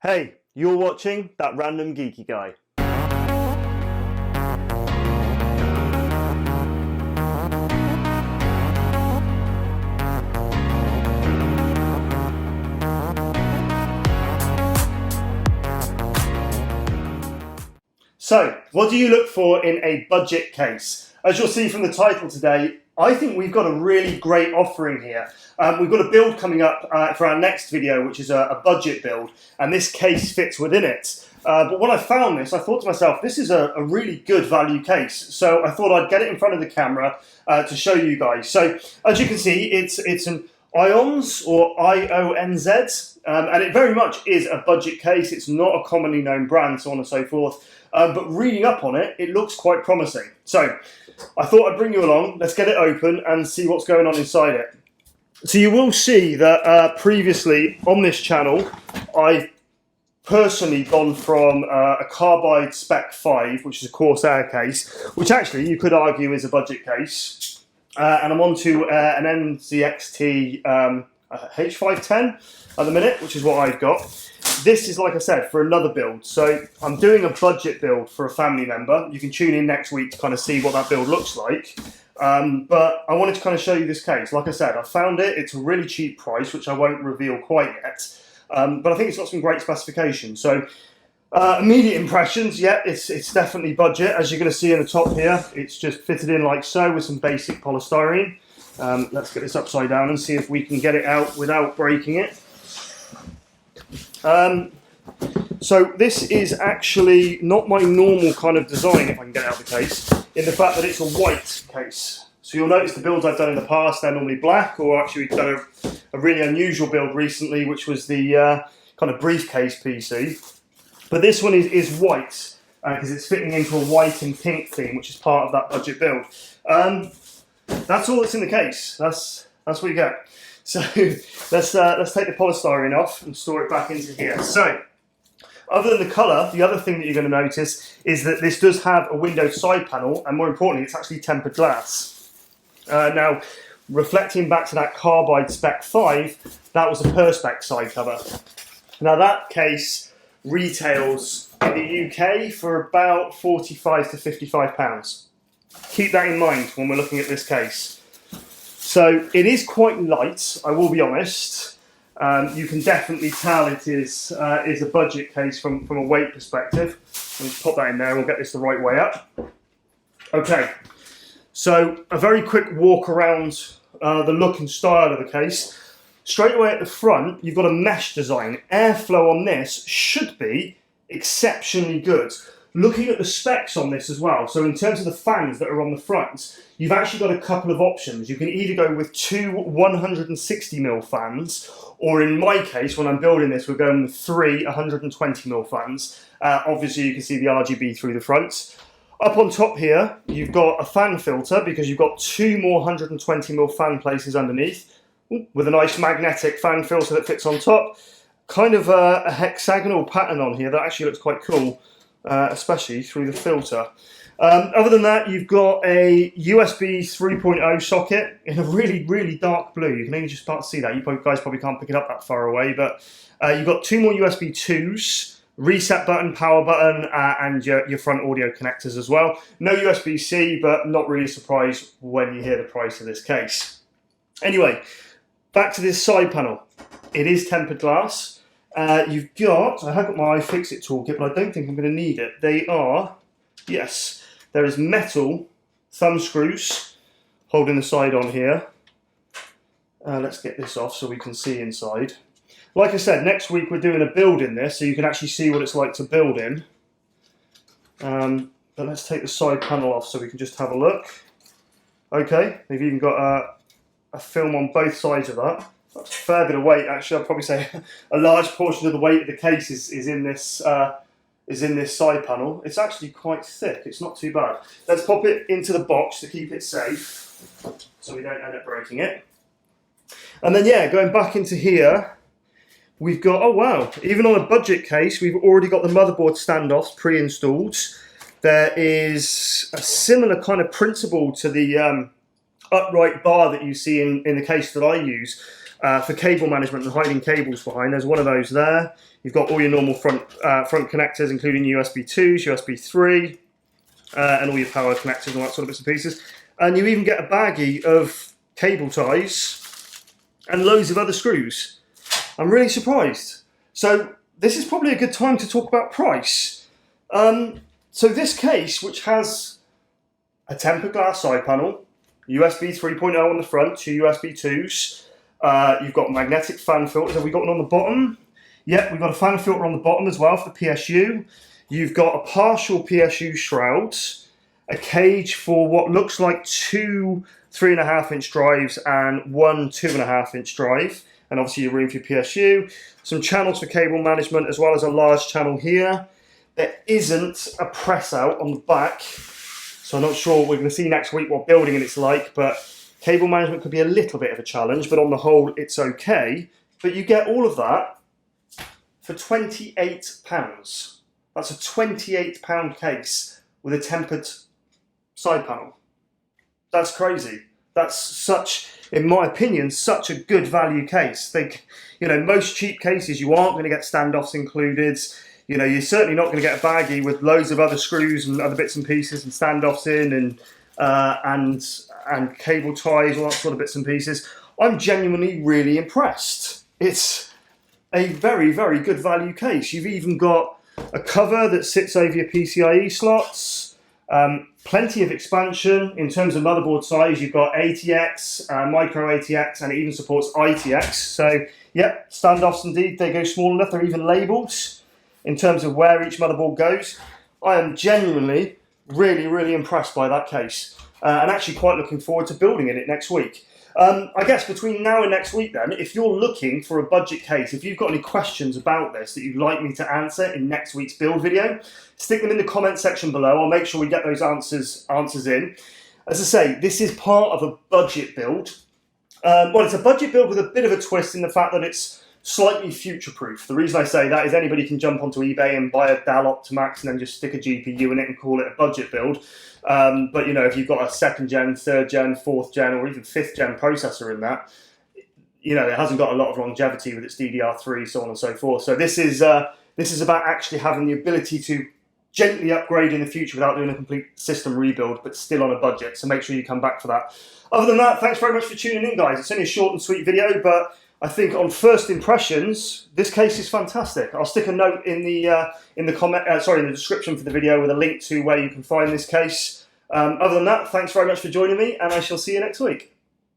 Hey, you're watching That Random Geeky Guy. So, what do you look for in a budget case? As you'll see from the title today, I think we've got a really great offering here. We've got a build coming up for our next video, which is a budget build, and this case fits within it. But when I found this, I thought to myself, this is a really good value case. So I thought I'd get it in front of the camera to show you guys. So as you can see, it's an iONZ or iONZ, and it very much is a budget case. It's not a commonly known brand, so on and so forth. But reading up on it, it looks quite promising. So I thought I'd bring you along. Let's get it open and see what's going on inside it. So you will see that previously on this channel, I've personally gone from a Carbide Spec 5, which is a Corsair case, which actually you could argue is a budget case. And I'm on to an NZXT H510 at the minute, which is what I've got. This is, like I said, for another build. So I'm doing a budget build for a family member. You can tune in next week to kind of see what that build looks like. But I wanted to kind of show you this case. Like I said, I found it. It's a really cheap price, which I won't reveal quite yet. But I think it's got some great specifications. So immediate impressions, yeah, it's definitely budget. As you're going to see in the top here, it's just fitted in like so with some basic polystyrene. Let's get this upside down and see if we can get it out without breaking it. So this is actually not my normal kind of design, if I can get it out of the case, in the fact that it's a white case. So you'll notice the builds I've done in the past, they're normally black, or actually we've done a really unusual build recently, which was the kind of briefcase PC. But this one is white, because it's fitting into a white and pink theme, which is part of that budget build. That's all that's in the case. That's what you get. So let's take the polystyrene off and store it back into here. So other than the colour, the other thing that you're going to notice is that this does have a windowed side panel, and more importantly, it's actually tempered glass. Now, reflecting back to that Carbide Spec 5, that was a Perspex side cover. Now that case retails in the UK for about £45 to £55. Keep that in mind when we're looking at this case. So it is quite light, I will be honest. You can definitely tell it is a budget case from a weight perspective. Let me just pop that in there and we'll get this the right way up. Okay, so a very quick walk around the look and style of the case. Straight away at the front, you've got a mesh design. Airflow on this should be exceptionally good. Looking at the specs on this as well, so in terms of the fans that are on the front, you've actually got a couple of options. You can either go with two 160mm fans, or in my case, when I'm building this, we're going with three 120mm fans. Obviously, you can see the RGB through the front. Up on top here, you've got a fan filter, because you've got two more 120mm fan places underneath, with a nice magnetic fan filter that fits on top. Kind of a hexagonal pattern on here that actually looks quite cool. Especially through the filter. Other than that, you've got a USB 3.0 socket in a really, really dark blue. You can only just start to see that. You guys probably can't pick it up that far away, but you've got two more USB 2s, reset button, power button, and your front audio connectors as well. No USB-C, but not really surprised when you hear the price of this case. Anyway, back to this side panel. It is tempered glass. You've got, I have got my iFixit toolkit, but I don't think I'm going to need it. They are, yes, there is metal thumb screws holding the side on here. Let's get this off so we can see inside. Like I said, next week we're doing a build in this, so you can actually see what it's like to build in. But let's take the side panel off so we can just have a look. Okay, they've even got a film on both sides of that. That's a fair bit of weight, actually. I'd probably say a large portion of the weight of the case is in this side panel. It's actually quite thick. It's not too bad. Let's pop it into the box to keep it safe, so we don't end up breaking it. And then, yeah, going back into here, we've got, oh wow, even on a budget case, we've already got the motherboard standoffs pre-installed. There is a similar kind of principle to the upright bar that you see in the case that I use. for cable management and hiding cables behind. There's one of those there. You've got all your normal front connectors, including USB 2s, USB 3, and all your power connectors and all that sort of bits and pieces. And you even get a baggie of cable ties and loads of other screws. I'm really surprised. So this is probably a good time to talk about price. So this case, which has a tempered glass side panel, USB 3.0 on the front, 2 USB 2s, you've got magnetic fan filters. Have we got one on the bottom? Yep, we've got a fan filter on the bottom as well for the PSU. You've got a partial PSU shrouds, a cage for what looks like 2 3.5-inch drives and 1 2.5-inch drive, and obviously your room for your PSU. Some channels for cable management, as well as a large channel here. There isn't a press out on the back, so I'm not sure. We're going to see next week what building it's like, but cable management could be a little bit of a challenge, but on the whole, it's okay. But you get all of that for £28. That's a £28 case with a tempered side panel. That's crazy. That's such, in my opinion, such a good value case. Most cheap cases, you aren't going to get standoffs included. You're certainly not going to get a baggie with loads of other screws and other bits and pieces and standoffs in and cable ties, all that sort of bits and pieces. I'm genuinely really impressed. It's a very, very good value case. You've even got a cover that sits over your PCIe slots, plenty of expansion in terms of motherboard size. You've got ATX, micro ATX, and it even supports ITX. So, yep, standoffs indeed, they go small enough. They're even labelled in terms of where each motherboard goes. I am genuinely really, really impressed by that case, and actually quite looking forward to building in it next week. I guess between now and next week then, if you're looking for a budget case, if you've got any questions about this that you'd like me to answer in next week's build video, stick them in the comment section below. I'll make sure we get those answers in. As I say, this is part of a budget build. Well, it's a budget build with a bit of a twist in the fact that it's slightly future-proof. The reason I say that is anybody can jump onto eBay and buy a Dell Optimax and then just stick a GPU in it and call it a budget build. But if you've got a 2nd gen, 3rd gen, 4th gen, or even 5th gen processor in that, it hasn't got a lot of longevity with its DDR3, so on and so forth. So this is about actually having the ability to gently upgrade in the future without doing a complete system rebuild, but still on a budget. So make sure you come back for that. Other than that, thanks very much for tuning in, guys. It's only a short and sweet video, but I think on first impressions, this case is fantastic. I'll stick a note in the description for the video with a link to where you can find this case. Other than that, thanks very much for joining me, and I shall see you next week.